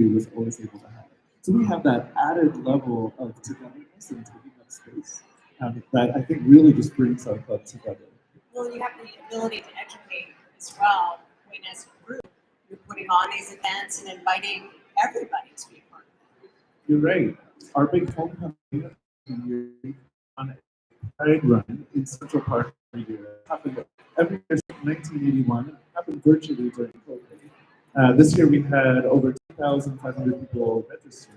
was always able to have. So we have that added level of togetherness and taking up space that I think really just brings our club together. Well, you have the ability to educate as well when, as a group, you're putting on these events and inviting everybody to be a part of it. You're right. Our big homecoming on a pride run in Central Park every year. Happened every year since 1981. It happened virtually during COVID. This year we had over 2,500 people registered.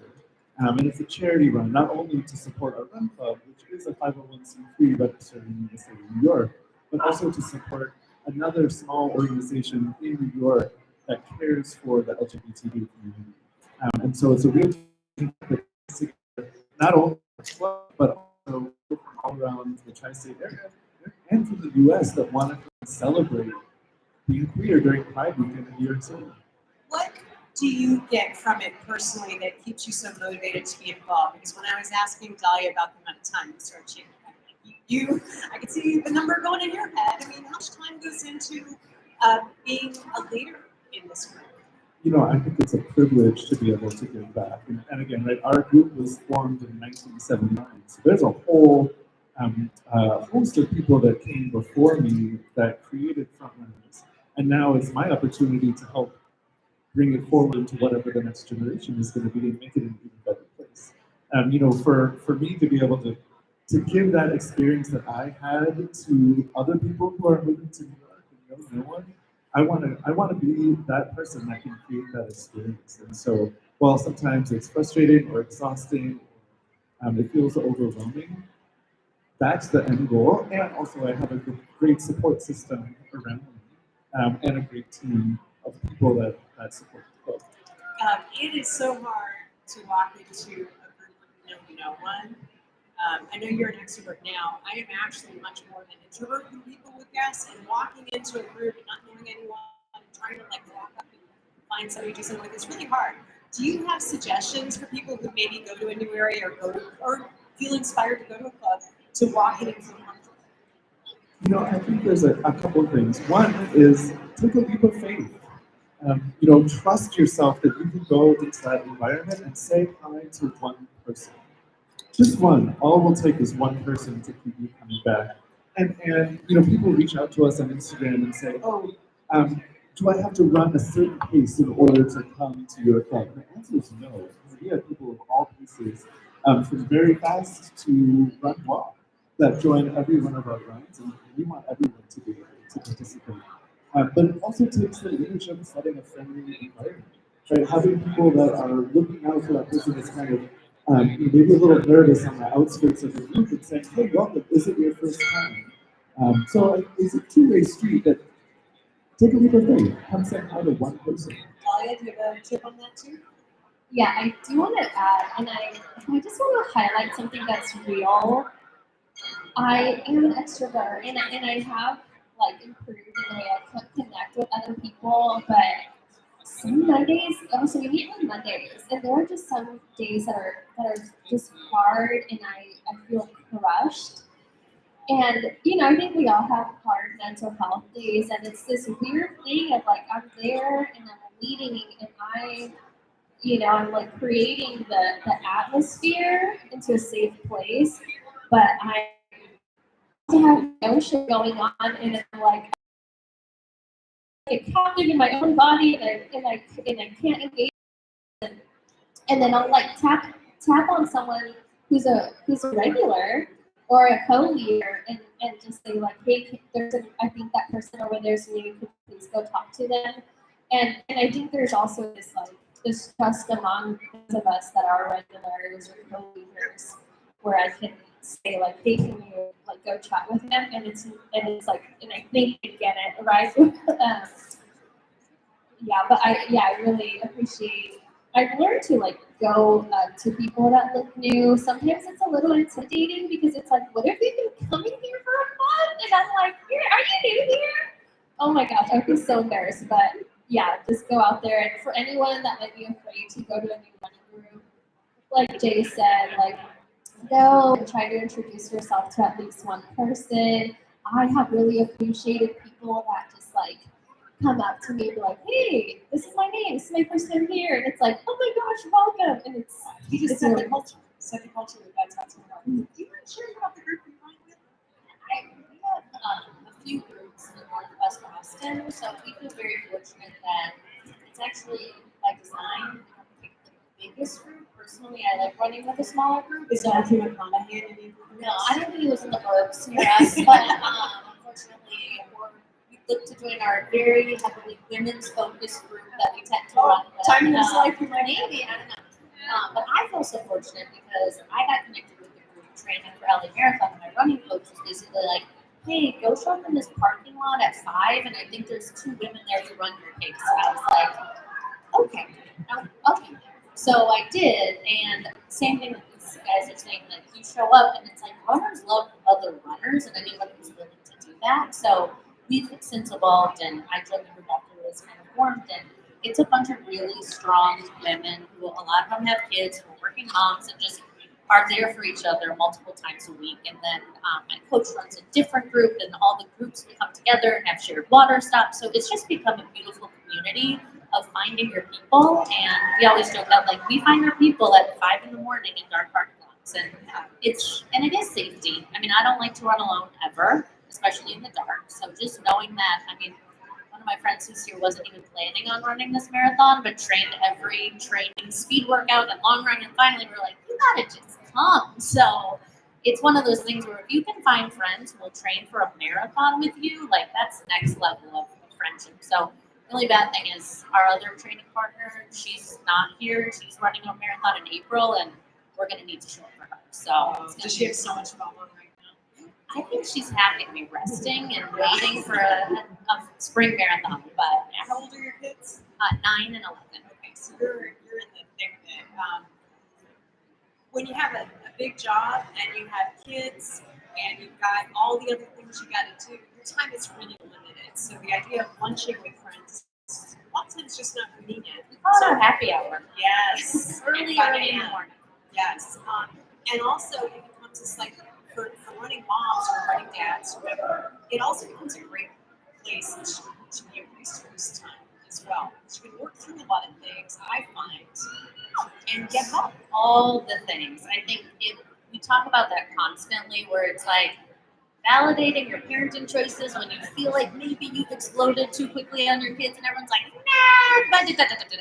And it's a charity run, not only to support our run club, which is a 501c3 registered in the state of New York, but also to support another small organization in New York that cares for the LGBTQ community. And so it's a real not only the club, but also from all around the tri-state area and from the U.S. that want to celebrate being queer during Pride Weekend in New York City. What do you get from it personally that keeps you so motivated to be involved? Because when I was asking Dalia about the amount of time you started shaking, I could see the number going in your head. I mean, how much time goes into being a leader in this group? You know, I think it's a privilege to be able to give back. And again, right, our group was formed in 1979. So there's a whole host of people that came before me that created Frontrunners. And now it's my opportunity to help bring it forward into whatever the next generation is going to be and make it an even better place. You know, for me to be able to give that experience that I had to other people who are moving to New York and know no one, I want to be that person that can create that experience. And so, while sometimes it's frustrating or exhausting, it feels overwhelming. That's the end goal. And also, I have a great support system around me and a great team of people that support the club. It is so hard to walk into a group of no one. I know you're an extrovert now. I am actually much more of an introvert than people would guess. And walking into a group and not knowing anyone and trying to like walk up and find somebody to do something with is really hard. Do you have suggestions for people who maybe go to a new area or feel inspired to go to a club to walk in and feel comfortable? You know, I think there's a couple of things. One is take a leap of faith. You know, trust yourself that you can go into that environment and say hi to one person. Just one. All it will take is one person to keep you coming back. And you know, people reach out to us on Instagram and say, "Oh, do I have to run a certain pace in order to come to your club?" And the answer is no. We have people of all paces, from very fast to run walk, that join every one of our runs, and we want everyone to be able to participate. But it also takes the leadership of setting a friendly environment, right? Having people that are looking out for that person that's kind of maybe a little nervous on the outskirts of the group and saying, "Hey, welcome, is it your first time?" So it's a two-way street that take a leap of faith. Come say hi to one person. Dalia, do you have a tip on that too? Yeah, I do want to add, and I just want to highlight something that's real. I am an extrovert, and I have like improved in the way I connect with other people, but some Mondays, so we meet on Mondays, and there are just some days that are just hard, and I feel crushed. And you know, I think we all have hard mental health days, and it's this weird thing of like I'm there and I'm leading, and I'm like creating the atmosphere into a safe place, but I also have no shit going on, and I'm like get captive in my own body, and I can't engage. And then I'll like tap on someone who's a regular or a co-leader, and just say like, hey, I think that person over there, so you could please go talk to them. And I think there's also this trust among those of us that are regulars or co-leaders, where I can say like, hey, can you like go chat with them? And it's like, and I think they get it, right? But I really appreciate. I've learned to like go to people that look new. Sometimes it's a little intimidating because it's like, what if they've been coming here for a month? And I'm like, are you new here? Oh my gosh, I feel so embarrassed. But yeah, just go out there. And for anyone that might be afraid to go to a new running group, like Jay said, like go and try to introduce yourself to at least one person. I have really appreciated people that just like come up to me and be like, "Hey, this is my name. This is my first time here," and it's like, "Oh my gosh, welcome!" And You just it's set the really- culture. Set the culture that that's how it's going to work. Do you mind sharing about the group you're going with? We have a few groups in Northwest Boston, so we feel very fortunate that it's actually by design. We don't pick the biggest group. Personally, I like running with a smaller group. Is So Matthew McConaughey in any of the no, I don't think he was in the Burbs near us, but unfortunately, we look to join our very heavily women's focused group that we tend to run with. Time in his life, you might Maybe, I don't know. But I feel so fortunate because I got connected with the group training for LA Marathon. And my running coach was basically like, "Hey, go show up in this parking lot at 5, and I think there's 2 women there to run your pace." And I was like, "Okay, I'll be there." So I did, and same thing that these guys are saying, like you show up and it's like runners love other runners and anyone who's willing to do that. So we've since evolved, and I joined the group after it was kind of formed, and it's a bunch of really strong women who a lot of them have kids who are working moms and just are there for each other multiple times a week. And then my coach runs a different group, and all the groups will come together and have shared water stops. So it's just become a beautiful community of finding your people. And we always joke that like we find our people at 5 in the morning in dark parking lots, and it is safety. I mean, I don't like to run alone ever, especially in the dark. So just knowing that, I mean, one of my friends who's here wasn't even planning on running this marathon, but trained every training speed workout and long run, and finally we're like, you gotta just come. So it's one of those things where if you can find friends who will train for a marathon with you, like that's the next level of friendship. So the only bad thing is our other training partner, she's not here. She's running a marathon in April, and we're gonna need to show up for her. So it's gonna Does she be have so much fun right now? I think she's happy to be resting and waiting for a spring marathon. But yeah, How old are your kids? 9 and 11. Okay, so you're in the thick of it. When you have a big job and you have kids and you've got all the other things you got to do, your time is really limited. So the idea of lunching with friends, a lot of times just not convenient. We call it So our happy hour. yes, Early Five in the a.m. morning. Yes, and also it becomes this like for running moms or running dads, whoever, it also becomes a great place to be a resource time as well. You can work through a lot of things, I find, and get help. All the things. I think we talk about that constantly, where it's like validating your parenting choices when you feel like maybe you've exploded too quickly on your kids, and everyone's like, nah,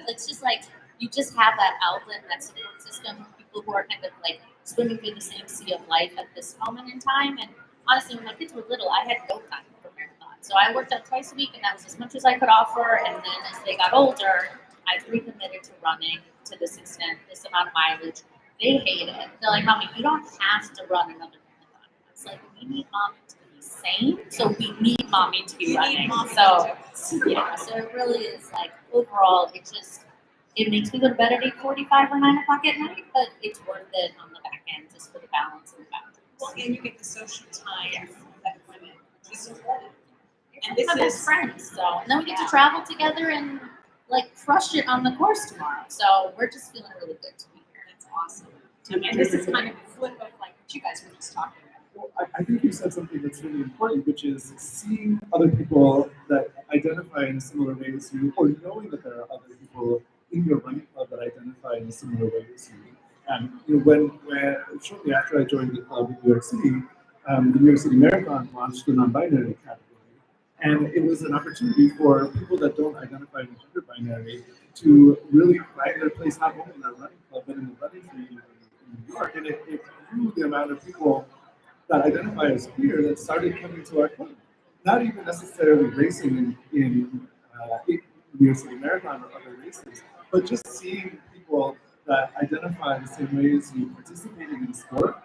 it's just like you just have that outlet, that support system, people who are kind of like swimming through the same sea of life at this moment in time. And honestly, when my kids were little, I had no time for marathons. So I worked out twice a week, and that was as much as I could offer. And then as they got older, I recommitted to running to this extent, this amount of mileage. They hate it. They're like, "Mommy, you don't have to run another marathon." It's like, we need mommy to be sane, so we need mommy to be You need running. mommy So to- yeah, so it really is like overall, it makes me go to bed at 8:45 or 9 o'clock at night, but it's worth it on the back end just for the balance and the boundaries. Well, and you get the social time that women, which is important. And this my best is- friends, so and then we get Yeah. to travel together and like crush it on the course tomorrow. So we're just feeling really good to be here. That's awesome. And this is kind of a flip of like what you guys were just talking about. Well, I think you said something that's really important, which is seeing other people that identify in similar ways as you, or knowing that there are other people in your running club that identify in a similar way as you. And when shortly after I joined the club in New York City, the New York City Marathon launched the non-binary category, and it was an opportunity for people that don't identify in the gender binary to really find their place not only in our running club but in the running community in New York, and it grew the amount of people that identify as queer that started coming to our club. Not even necessarily racing in New York City Marathon or other races, but just seeing people that identify the same way as you participating in sport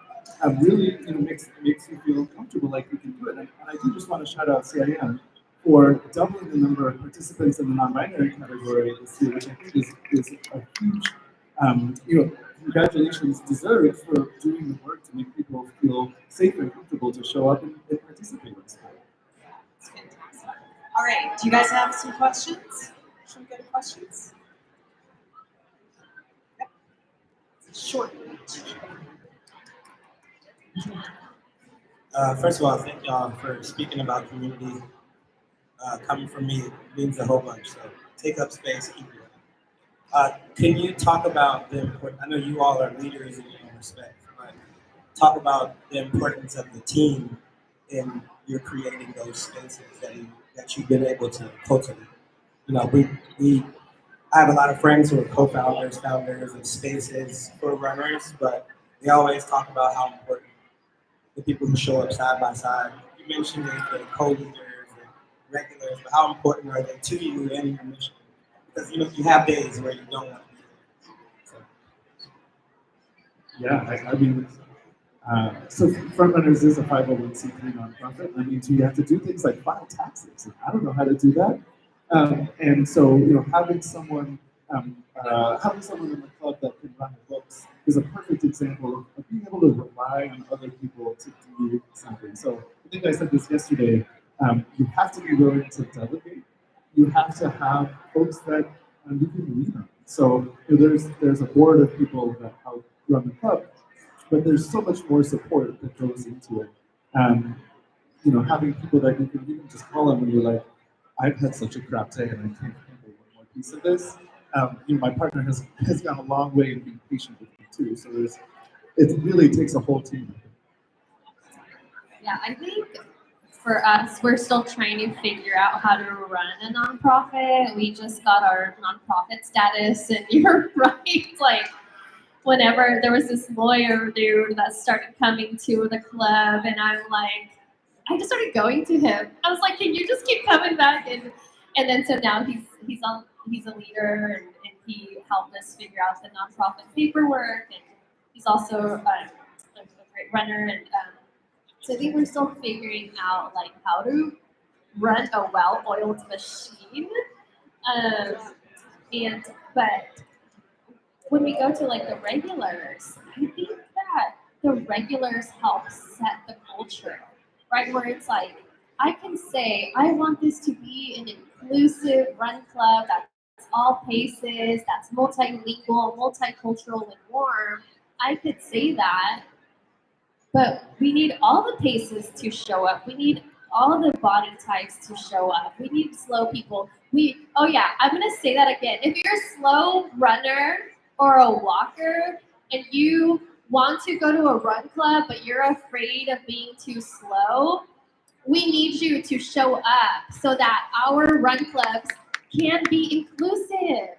really makes you feel comfortable like you can do it. And I do just want to shout out CIM for doubling the number of participants in the non-binary category this year, which I think is a huge congratulations deserved for doing the work to make people feel safe and comfortable to show up and participate in sport. It's fantastic. All right, do you guys have some questions? Should we go to questions? Yep. Short. First of all, thank y'all for speaking about community. coming from me means a whole bunch. So take up space, keep it up. Can you talk about the importance? I know you all are leaders in your own respect, but talk about the importance of the team in you're creating those spaces that you've been able to cultivate. You know, I have a lot of friends who are co-founders, founders of spaces for runners, but they always talk about how important the people who show up side by side. You mentioned the co-leaders and regulars, but how important are they to you and your mission? Because you have days where you don't want to be there. So. Yeah, I mean, so Frontrunners is a 501c3 nonprofit. That means we have to do things like file taxes. And I don't know how to do that. And so, having someone in the club that can run the books is a perfect example of being able to rely on other people to do something. So I think I said this yesterday. You have to be willing to delegate. You have to have folks that you can lean on. So there's a board of people that help run the club, but there's so much more support that goes into it. Having people that you can just call on when you're like, I've had such a crap day and I can't handle one more piece of this. My partner has gone a long way in being patient with me too. So it really takes a whole team. Yeah, I think for us, we're still trying to figure out how to run a nonprofit. We just got our nonprofit status, and you're right. Like, whenever there was this lawyer dude that started coming to the club, and I just started going to him. I was like, can you just keep coming back? And then so now he's a leader, and he helped us figure out the nonprofit paperwork, and he's also a great runner, and so I think we're still figuring out like how to run a well-oiled machine. But when we go to like the regulars, I think that the regulars help set the culture, right? Where it's like, I can say, I want this to be an inclusive run club that's all paces, that's multilingual, multicultural, and warm. I could say that, but we need all the paces to show up. We need all the body types to show up. We need slow people. I'm gonna say that again. If you're a slow runner or a walker and you want to go to a run club but you're afraid of being too slow, we need you to show up so that our run clubs can be inclusive.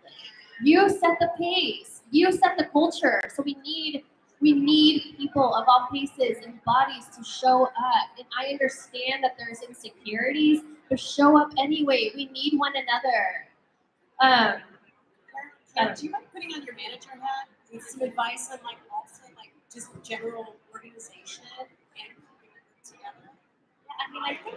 You set the pace. You set the culture. So we need people of all paces and bodies to show up. And I understand that there's insecurities, but show up anyway. We need one another. Do you mind putting on your manager hat with some advice on also just general organization and keeping it together? Yeah, I mean, I think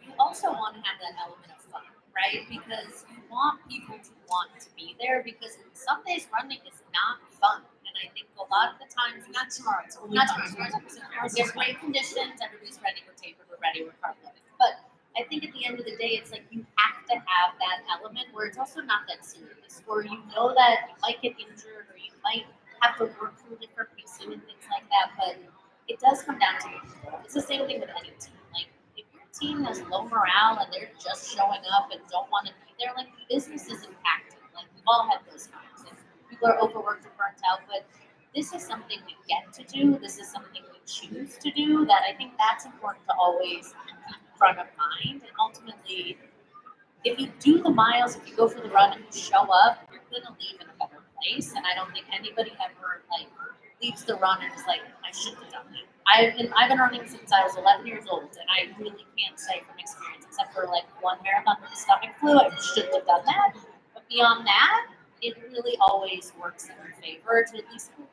you also want to have that element of fun, right? Because you want people to want to be there, because some days running is not fun. And I think a lot of the times, not tomorrow, there's great conditions, everybody's ready, we're tapered, we're ready, we're carb loaded. But I think at the end of the day, it's like you have to have that element where it's also not that serious, where you know that you might get injured or you might have to work through different pacing and things like that, but it does come down to the people. It's the same thing with any team. Like, if your team has low morale and they're just showing up and don't want to be there, like, the business is impacted. Like, we've all had those times. And people are overworked and burnt out, but this is something we get to do. This is something we choose to do, that I think that's important to always keep front of mind. And ultimately, if you do the miles, if you go for the run and you show up, you're gonna leave in a better place. And I don't think anybody ever leaves the run and is like, I shouldn't have done that. I've been running since I was 11 years old, and I really can't say from experience, except for one marathon with the stomach flu, I shouldn't have done that. But beyond that, it really always works in your favor to at least move.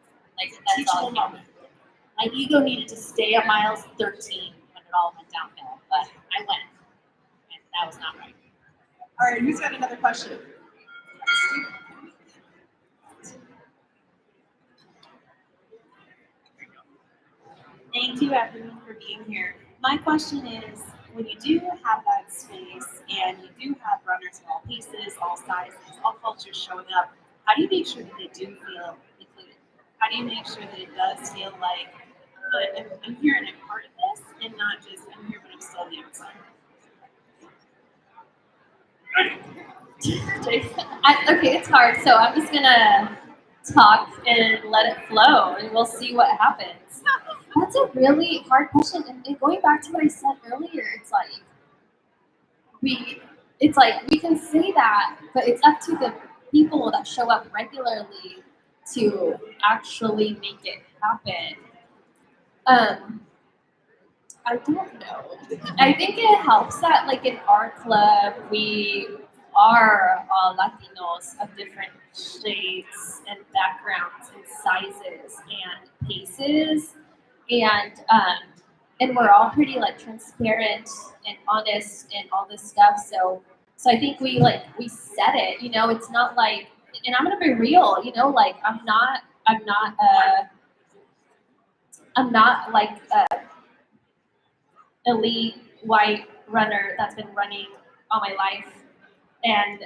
That's all. My ego needed to stay at miles 13 when it all went downhill, but I went, and that was not right. All right, who's got another question? Thank you, everyone, for being here. My question is, when you do have that space and you do have runners of all paces, all sizes, all cultures showing up, how do you make sure that they do feel included? How do you make sure that it does feel like, I'm here and I'm part of this, and not just, I'm here but I'm still on the outside? Okay, it's hard, so I'm just gonna talk and let it flow, and we'll see what happens. That's a really hard question, and going back to what I said earlier, we, it's like we can say that, but it's up to the people that show up regularly to actually make it happen. I don't know. I think it helps that, like in our club, we are Latinos of different shades and backgrounds and sizes and paces, and we're all pretty like transparent and honest and all this stuff. So I think we said it. You know, it's not like, and I'm gonna be real. You know, like I'm not like elite white runner that's been running all my life, and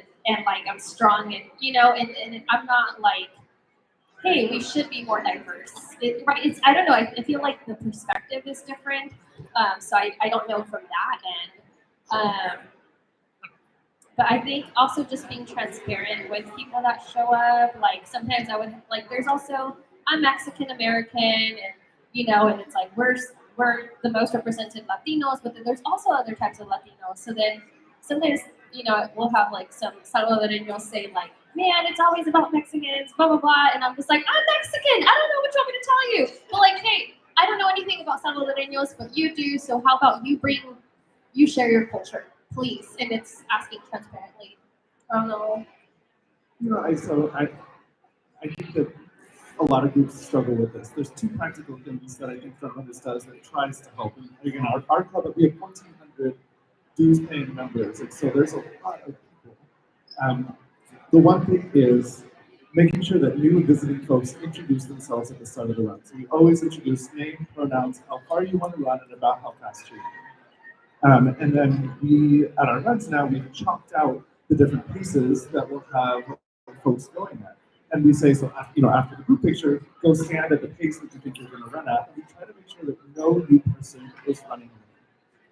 like I'm strong, and you know, and I'm not like, hey, we should be more diverse. Right? It's, I don't know. I feel like the perspective is different. So I don't know from that end. But I think also just being transparent with people that show up. Like sometimes I would like. There's also, I'm Mexican American, and you know, and it's like we're the most represented Latinos, but then there's also other types of Latinos. So then sometimes, you know, we'll have like some Salvadoreños say like, man, it's always about Mexicans, blah blah blah, and I'm just like, I'm Mexican. I don't know what you want me to tell you. But like, hey, I don't know anything about Salvadoreños, but you do. So how about you share your culture, please? And it's asking transparently. I don't know. You know, I think that a lot of groups struggle with this. There's two practical things that I think Menez does that tries to help. And again, our club, we have 1,400 dues-paying members, and so there's a lot of people. The one thing is making sure that new visiting folks introduce themselves at the start of the run. So we always introduce name, pronouns, how far you want to run, and about how fast you're going. And then we, at our runs now, we've chalked out the different paces that we'll have folks going at. And we say, so you know, after the group picture, go stand at the pace that you think you're going to run at. And we try to make sure that no new person is running.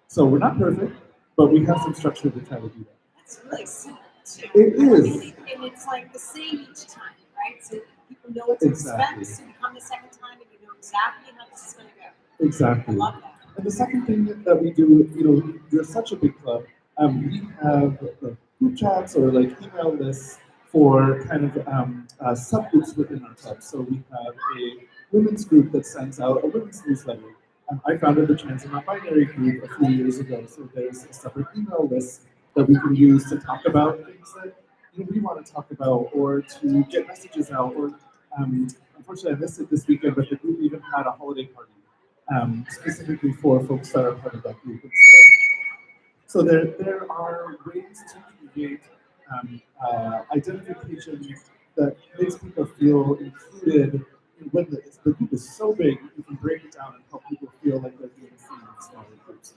So we're not perfect, but we have some structure to try to do that. That's really simple too. It is. And it's like the same each time, right? So people know what to expect. So you come the second time and you know exactly how this is going to go. Exactly. I love that. And the second thing that we do, you know, we're such a big club. We have group chats or like email lists for kind of subgroups within our club. So we have a women's group that sends out a women's newsletter. I founded the trans and non-binary group a few years ago. So there's a separate email list that we can use to talk about things that we want to talk about, or to get messages out. Or unfortunately, I missed it this weekend, but the group even had a holiday party specifically for folks that are part of that group. And so there are ways to create identification that makes people feel included. When the group is so big, you can break it down and help people feel like they're being seen in smaller groups.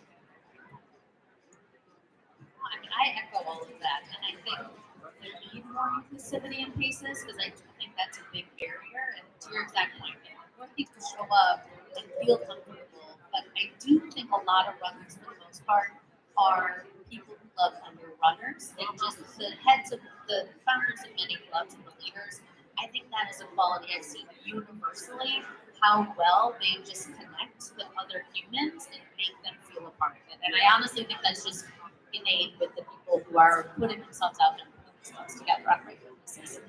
I mean, I echo all of that, and I think there need more inclusivity in paces, because I do think that's a big barrier. And to your exact point, more people show up and feel comfortable, but I do think a lot of runners, for the most part, are people who love under runners, and just the heads of the founders of many clubs and the leaders. I think that is a quality I've seen universally, how well they just connect with other humans and make them feel a part of it. And I honestly think that's just innate with the people who are putting themselves out and putting themselves together on regular basis.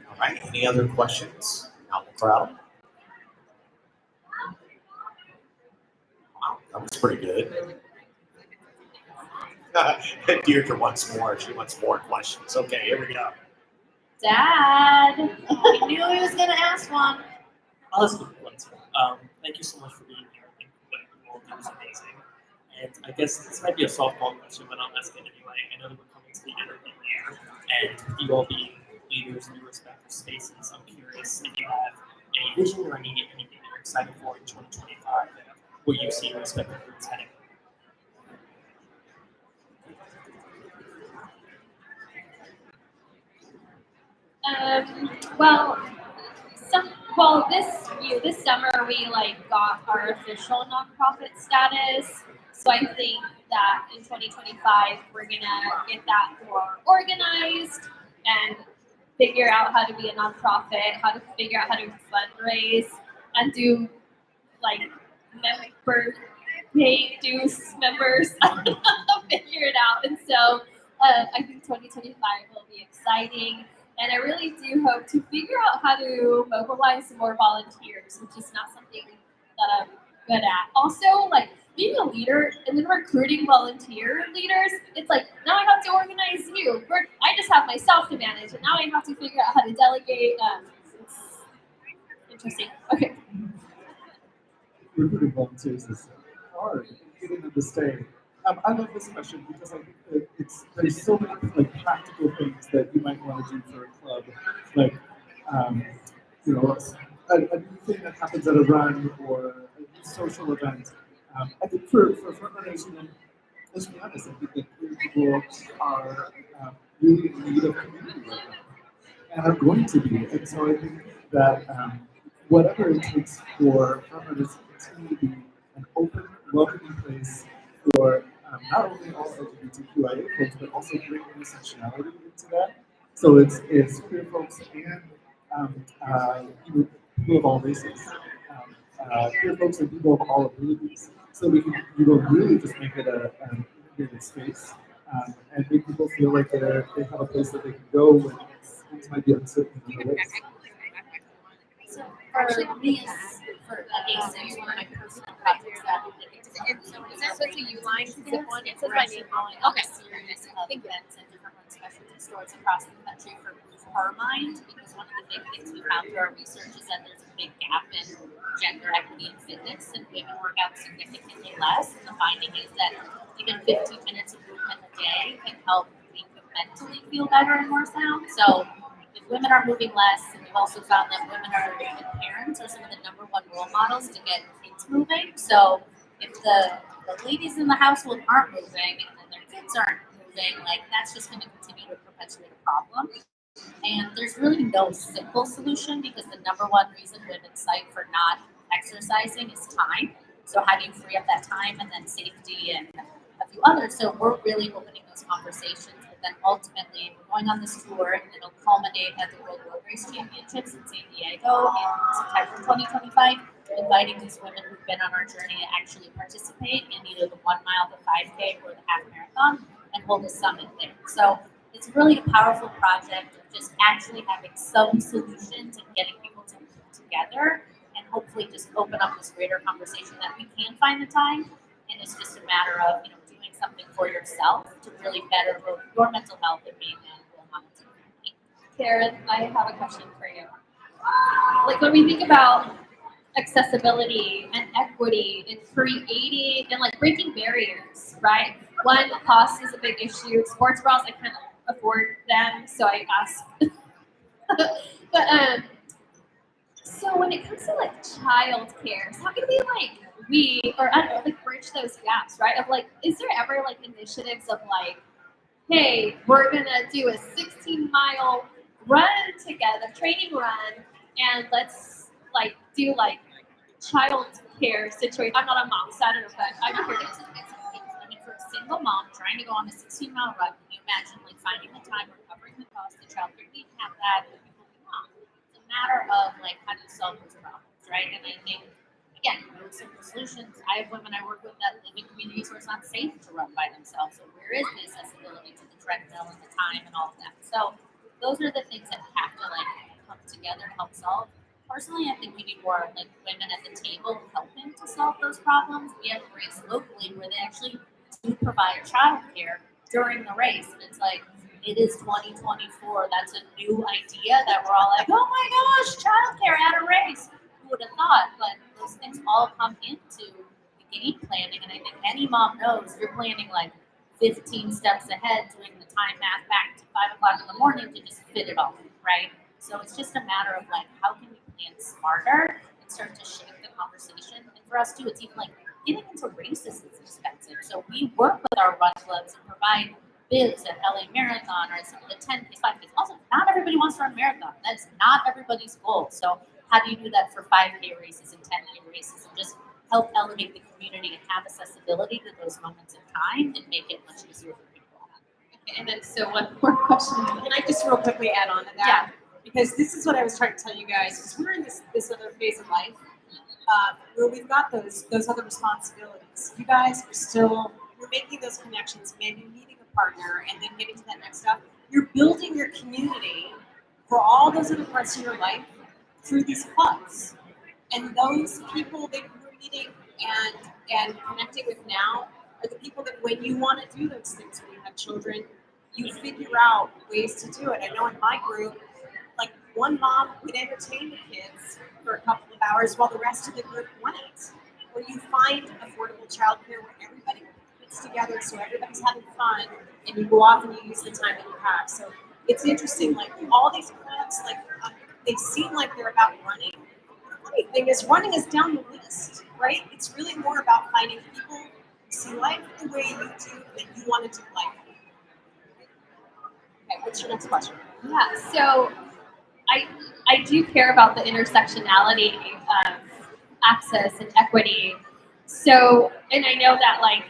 All right, any other questions out in the crowd? Wow, that was pretty good. Deirdre wants more. She wants more questions. Okay, here we go. Dad. I knew he was going to ask one. I'll ask a quick one. Thank you so much for being here. I think what you all do is amazing. And I guess this might be a softball question, but I'll ask it anyway. I know that we're coming to the end of the year, and you all being leaders in your respective spaces, I'm curious if you have any vision or anything that you're excited for in 2025, what you see your respective groups heading. This summer we like got our official nonprofit status. So I think that in 2025, we're gonna get that more organized and figure out how to be a nonprofit, how to figure out how to fundraise and do like member pay dues members figure it out. And so I think 2025 will be exciting. And I really do hope to figure out how to mobilize more volunteers, which is not something that I'm good at. Also, like being a leader and then recruiting volunteer leaders, it's like now I have to organize you. I just have myself to manage, and now I have to figure out how to delegate. It's interesting. Okay. Recruiting volunteers is hard, getting them to stay. I love this question because I think that there's so many like practical things that you might want to do for a club, like you know, a new thing that happens at a run or a new social event. I think for front runners, you know, let's be honest, I think that queer people are really in need of community right now, and are going to be. And so I think that whatever it takes for front runners to continue to be an open, welcoming place for not only all LGBTQIA folks, but also bring intersectionality into that. So it's queer folks and people of all races, queer folks and people of all abilities. So we can really just make it an integrated space and make people feel like they have a place that they can go when things might be uncertain in their ways. So for me, for ASIC, one of my personal projects that I get to do. So is that such a U-line? It says my name. Okay. Series of events and different specialty stores across the country for her mind, because one of the big things we found through our research is that there's a big gap in gender equity in fitness, and women work out significantly less. And the finding is that even 15 minutes of movement a day can help people mentally feel better and more sound. So if women are moving less, and we've also found that women and parents are some of the #1 role models to get kids moving. So if the ladies in the household aren't moving and their kids aren't moving, like that's just going to continue to perpetuate a problem. And there's really no simple solution because the #1 reason women cite for not exercising is time. So how do you free up that time, and then safety and a few others. So we're really opening those conversations, but then ultimately we're going on this tour and it'll culminate at the World Road Race Championships in San Diego in September 2025, inviting these women who've been on our journey to actually participate in either the 1 mile, the 5K, or the half marathon, and hold a summit there. So it's really a powerful project of just actually having some solutions and getting people to move together and hopefully just open up this greater conversation that we can find the time. And it's just a matter of, doing something for yourself to really better both your mental health and being a role model to your family. Karen, I have a question for you. Like when we think about accessibility and equity and creating and like breaking barriers, right? One, cost is a big issue. Sports bras, I can't afford them, so I ask. But so when it comes to like child care, how can we bridge those gaps, right? Of like, is there ever like initiatives of like, hey, we're gonna do a 16-mile run together, training run, and let's like do like child care situation. I'm not a mom, so I don't know, but I'm curious. I mean, for a single mom trying to go on a 16-mile run, can you imagine like finding the time or covering the cost of child care? We have that with people we want. It's a matter of like how do you solve those problems, right? And I think again, no simple solutions. I have women I work with that live in communities where it's not safe to run by themselves. So where is the accessibility to the treadmill and the time and all of that? So those are the things that have to like come together to help solve. Personally, I think we need more like women at the table helping to solve those problems. We have a race locally where they actually do provide childcare during the race, and it's like it is 2024. That's a new idea that we're all like, oh my gosh, childcare at a race. Who would have thought? But those things all come into the game planning, and I think any mom knows you're planning like 15 steps ahead, doing the time math back to 5 o'clock in the morning to just fit it all in, right? So it's just a matter of like, how can we plan smarter and start to shape the conversation? And for us too, it's even like getting into races is expensive. So we work with our run clubs and provide bibs at LA Marathon or some of the 10K, 5Ks. Also, not everybody wants to run marathon. That's not everybody's goal. So how do you do that for 5K races and 10K races and just help elevate the community and have accessibility to those moments in time and make it much easier for people. Okay, and then so one more question. Can I just real quickly add on to that? Because this is what I was trying to tell you guys. Because we're in this other phase of life where we've got those other responsibilities. You guys are still you're making those connections, maybe meeting a partner, and then getting to that next step. You're building your community for all those other parts of your life through these clubs. And those people that you're meeting and connecting with now are the people that when you want to do those things when you have children, you figure out ways to do it. I know in my group, like one mom would entertain the kids for a couple of hours while the rest of the group went. Or you find affordable childcare where everybody gets together so everybody's having fun and you go off and you use the time that you have. So it's interesting, like all these clubs, like they seem like they're about running. The funny thing is running is down the list, right? It's really more about finding people who see life the way you do that you want to do life. Okay, what's your next question? Yeah, so I do care about the intersectionality of access and equity. So, and I know that like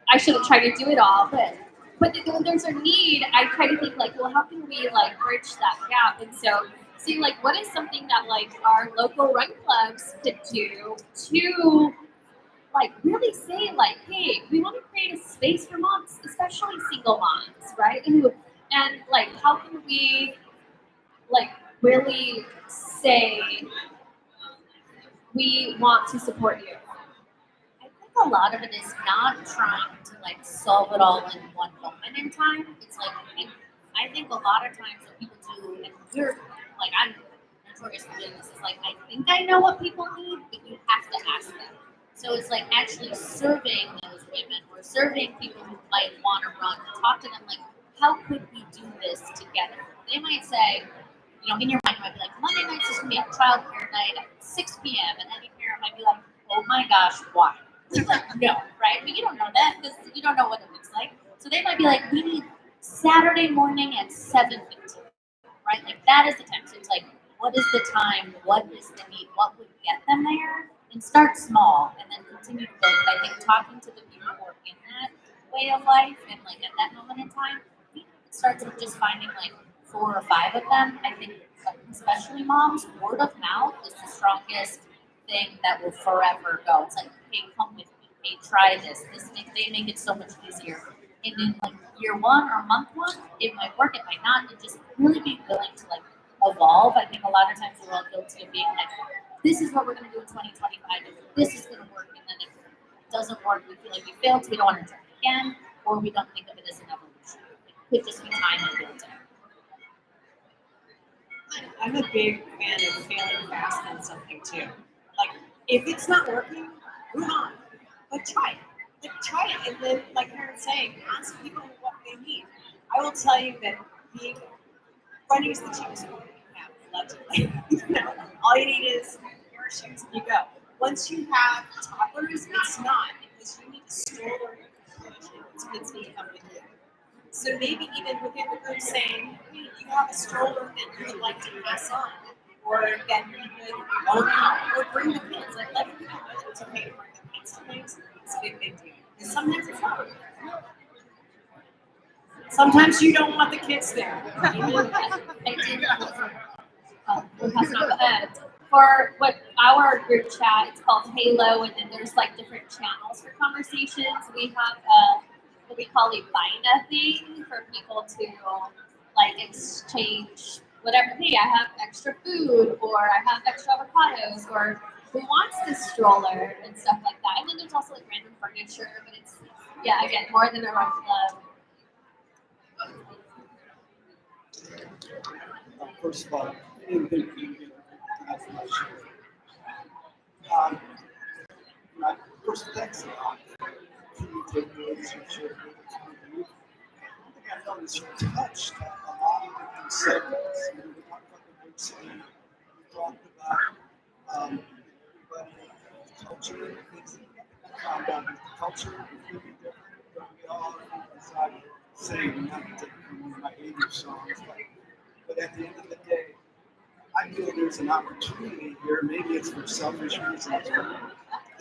I shouldn't try to do it all, but when there's a need, I try to think like, well, how can we like bridge that gap? And so, see, like, what is something that like our local run clubs could do to like really say like, hey, we want to create a space for moms, especially single moms, right? And like, how can we like really say we want to support you? I think a lot of it is not trying to like solve it all in one moment in time. It's like I think a lot of times what people do, and we're like I'm notorious for doing this, is like I think I know what people need, but you have to ask them. So it's like actually serving those women or serving people who might want to run, talk to them like, how could we do this together? They might say, you know, in your mind, you might be like, Monday nights is going to be a childcare night at 6 p.m. And any parent might be like, oh my gosh, why? It's like, no, right? But you don't know that because you don't know what it looks like. So they might be like, we need Saturday morning at 7:15, right? Like that is the time. So it's like, what is the time? What is the need? What would get them there? And start small and then continue to build. But I think talking to the people who are in that way of life and like at that moment in time, it starts with just finding like 4 or 5 of them. I think, especially moms, word of mouth is the strongest thing that will forever go. It's like, hey, come with me. Hey, try this. They make it so much easier. And in like year 1 or month 1, it might work, it might not. And just really be willing to like evolve. I think a lot of times we're all guilty of being like, this is what we're going to do in 2025. This is going to work. And then if it doesn't work, we feel like we failed, so we don't want to try it again, or we don't think of it as an evolution. It could just be time and building. I'm a big fan of failing fast on something too. Like, if it's not working, move on. But try it. Like, try it. And then, like Karen's saying, ask people what they need. I will tell you that running is the cheapest sport you have, allegedly. You know, all you need is a pair of shoes and you go. Once you have toddlers, it's not, because you need a stroller and kids need to come with you. So maybe even within the group saying, hey, you have a stroller that you would like to pass on, or that you would loan out, or bring the kids. Like, let people know that it's okay to bring the kids to things. It's a big deal. And sometimes it's not. Sometimes you don't want the kids there. I did for what our group chat, it's called Halo, and then there's like different channels for conversations. We have what we call a bind a thing for people to like exchange whatever. Hey, I have extra food, or I have extra avocados, or who wants this stroller and stuff like that. And then there's also like random furniture, but it's again more than a run club. First of all, I didn't think you did as much. First, thanks a lot. Can you take notes and share with you? I think I've noticed you touched on a lot of different segments. We talked about the big city. We talked about everybody, culture, things that we found out that the culture is really different. But we all decided to say, not to take from my 80s songs, but at the end of the day, I feel there's an opportunity here. Maybe it's for selfish reasons.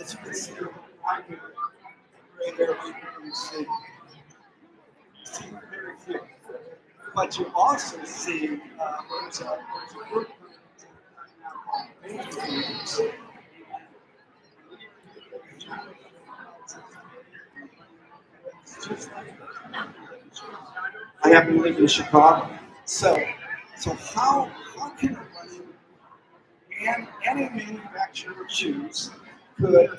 As you can see, I'm a gray hair people who see very few. But you also see there's a group I happen to live in Chicago. So how can a running and any manufacturer of shoes could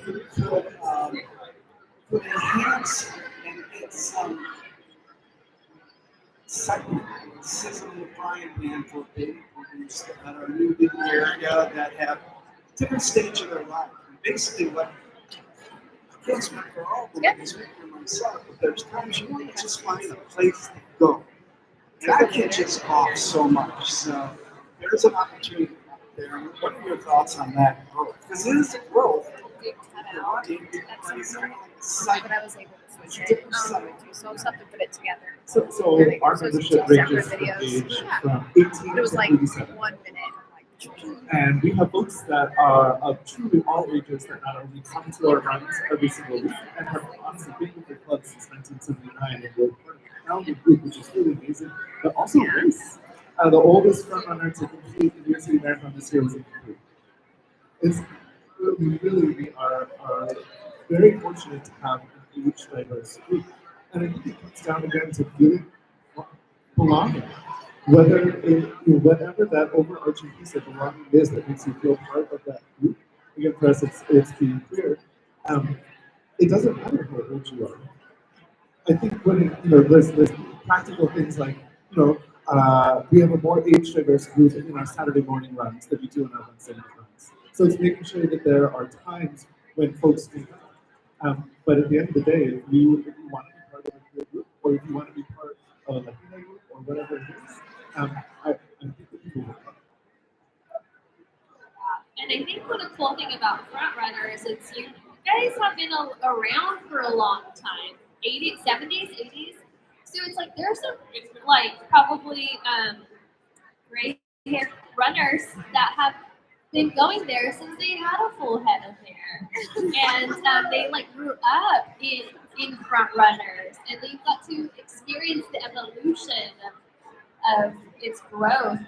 enhance and get some segment, sizzling the frying pan for baby boomers that are new in the area that have different stage of their life. And basically, what I can't speak for all, but I can speak for myself. But there's times you want to just find a place to go, and I can just off so much. So there's an opportunity out there. What are your thoughts on that growth? Because it is a growth. But I was able to switch it so I'll just have to put it together. So our membership ranges from age from 18 It was to like 87. 1 minute. And we have folks that are of truly all ages that not only come to our runs every single week and have honestly been with their club since 1979 and we're part of a founding group, which is really amazing, but also race. The oldest front runner to complete the New York City Marathon this year was in complete. It's really we are very fortunate to have an age diverse group. And I think it comes down again to feeling belonging. Whatever that overarching piece of belonging is that makes you feel part of that group. Again, for us, it's being clear. It doesn't matter how old you are. I think when there's practical things like we have a more age diverse group in our Saturday morning runs than we do in our Wednesday night runs. So it's making sure that there are times when folks can come. But at the end of the day, if you want to be part of a group, or if you want to be part of a Latino group, or whatever it is, I think that people will come. And I think what the cool thing about front runners is you guys have been around for a long time, 80s, 70s, 80s. So it's like there's some like probably gray hair runners that have been going there since they had a full head of hair, and they like grew up in front runners, and they got to experience the evolution of its growth.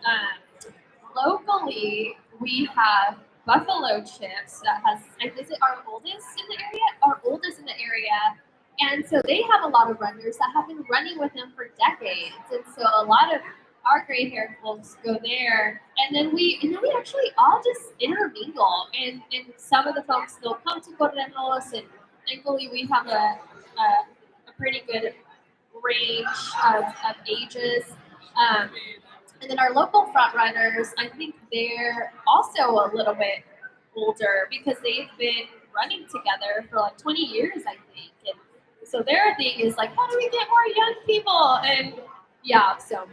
Locally, we have Buffalo Chips that has, is it our oldest in the area? Our oldest in the area. And so they have a lot of runners that have been running with them for decades. And so a lot of our gray haired folks go there. And then we actually all just intermingle. And some of the folks, they'll come to Correnos, and thankfully we have a pretty good range of ages. And then our local front runners, I think they're also a little bit older because they've been running together for like 20 years, I think. And so their thing is like, how do we get more young people? And yeah, so.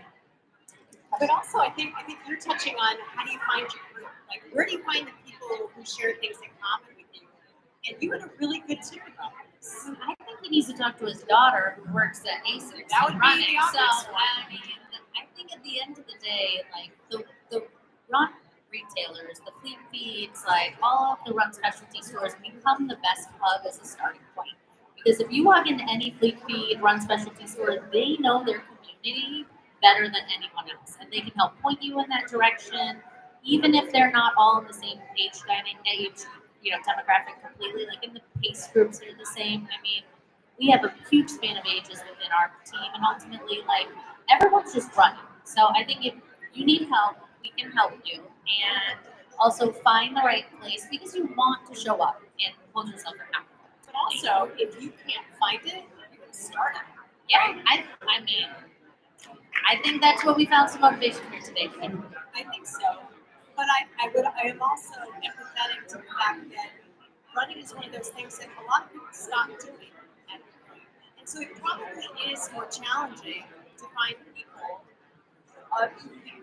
But also, I think you're touching on how do you find your group? Like, where do you find the people who share things in common with you? And you had a really good tip about this. I think he needs to talk to his daughter who works at ASICS. That would be running. the obvious So, one. I think at the end of the day, like the run retailers, the fleet feeds, like all of the run specialty stores become the best hub as a starting point. Because if you walk into any fleet feed, run specialty store, they know their community better than anyone else, and they can help point you in that direction, even if they're not all in the same demographic completely. Like in the pace groups, they're the same. I mean, we have a huge span of ages within our team, and ultimately, like everyone's just running. So I think if you need help, we can help you, and also find the right place because you want to show up and hold yourself accountable. But also, if you can't find it, you can start it. Yeah, I mean, I think that's what we found some motivation here today. I think so. But I am also empathetic to the fact that running is one of those things that a lot of people stop doing. And so it probably is more challenging to find people of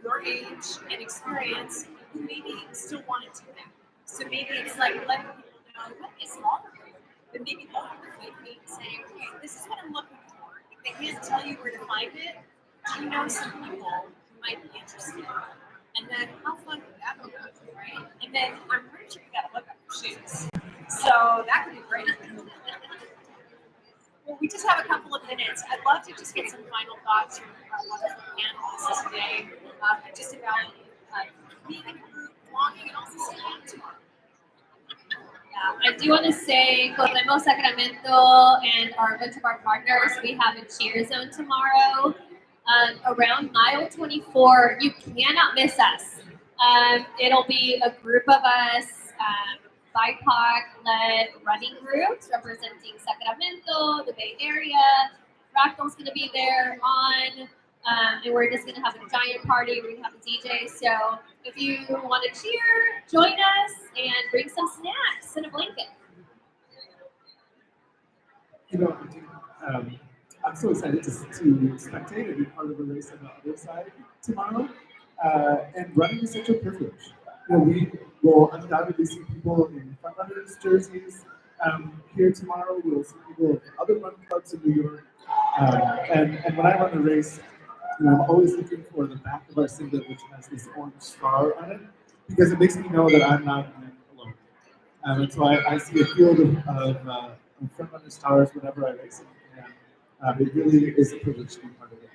your age and experience who maybe still want to do that. So maybe it's like letting people know what is smaller group, but maybe going to the fleet feed and saying, okay, this is what I'm looking for. If they can't tell you where to find it, do you know some people who might be interested? And then how fun would that be? then I'm pretty sure you got to look up your shoes. So that could be great. Well, we just have a couple of minutes. I'd love to just get some final thoughts from our wonderful panelists today, just about being in a group, belonging, and also seeing out tomorrow. I do want to say, Corremos Sacramento and a bunch of our partners, we have a cheer zone tomorrow around mile 24. You cannot miss us. It'll be a group of us, BIPOC-led running groups representing Sacramento, the Bay Area. Fractal's going to be there on, and we're just going to have a giant party. We're going to have a DJ. So if you want to cheer, join us and bring some snacks and a blanket. You know, I'm so excited to spectate and be part of a race on the other side tomorrow. And running is such a privilege. You know, we will undoubtedly see people in frontrunners jerseys. Here tomorrow, we'll see people in other run clubs in New York. And when I run a race, you know, I'm always looking for the back of our singlet, which has this orange star on it, because it makes me know that I'm not in it alone. And so I see a field of frontrunner stars whenever I race it. And it really is a privilege to be part of it.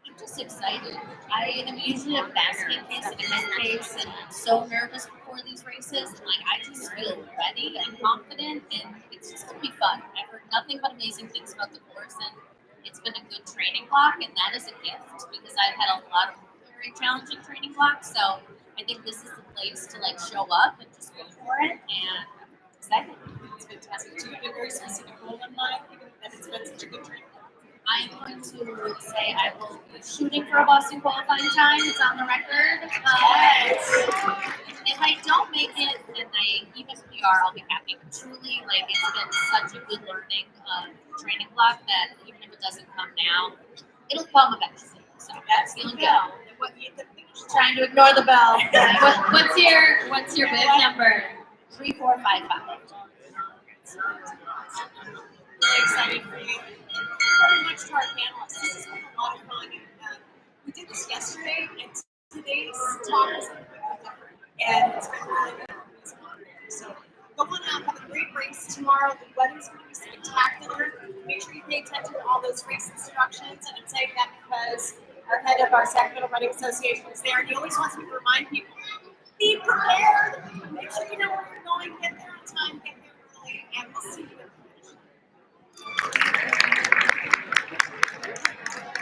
I'm just excited. I am usually a basket case and a head case and so nervous before these races. And like I just feel ready and confident and it's just gonna be fun. I've heard nothing but amazing things about the course and it's been a good training block and that is a gift because I've had a lot of very challenging training blocks. So I think this is the place to like show up and just go for it and I'm excited. It's fantastic. Do you have a very specific goal in mind, given that it's been such a good training? I'm going to say I will be shooting for a Boston qualifying time. It's on the record. If I don't make it and I even PR, I'll be happy. But truly, like it's been such a good learning training block that even if it doesn't come now, it'll come eventually. So that's feeling good. Trying to ignore the bell. What's your bib number? 3455. Really excited for you. Very much to our panelists. This has been a lot of fun. We did this yesterday, and today's talk was completely different. And it's been really good. So go on out, have a great race tomorrow. The weather's going to be spectacular. Make sure you pay attention to all those race instructions. And I'm saying that because our head of our Sacramento Running Association is there, and he always wants me to remind people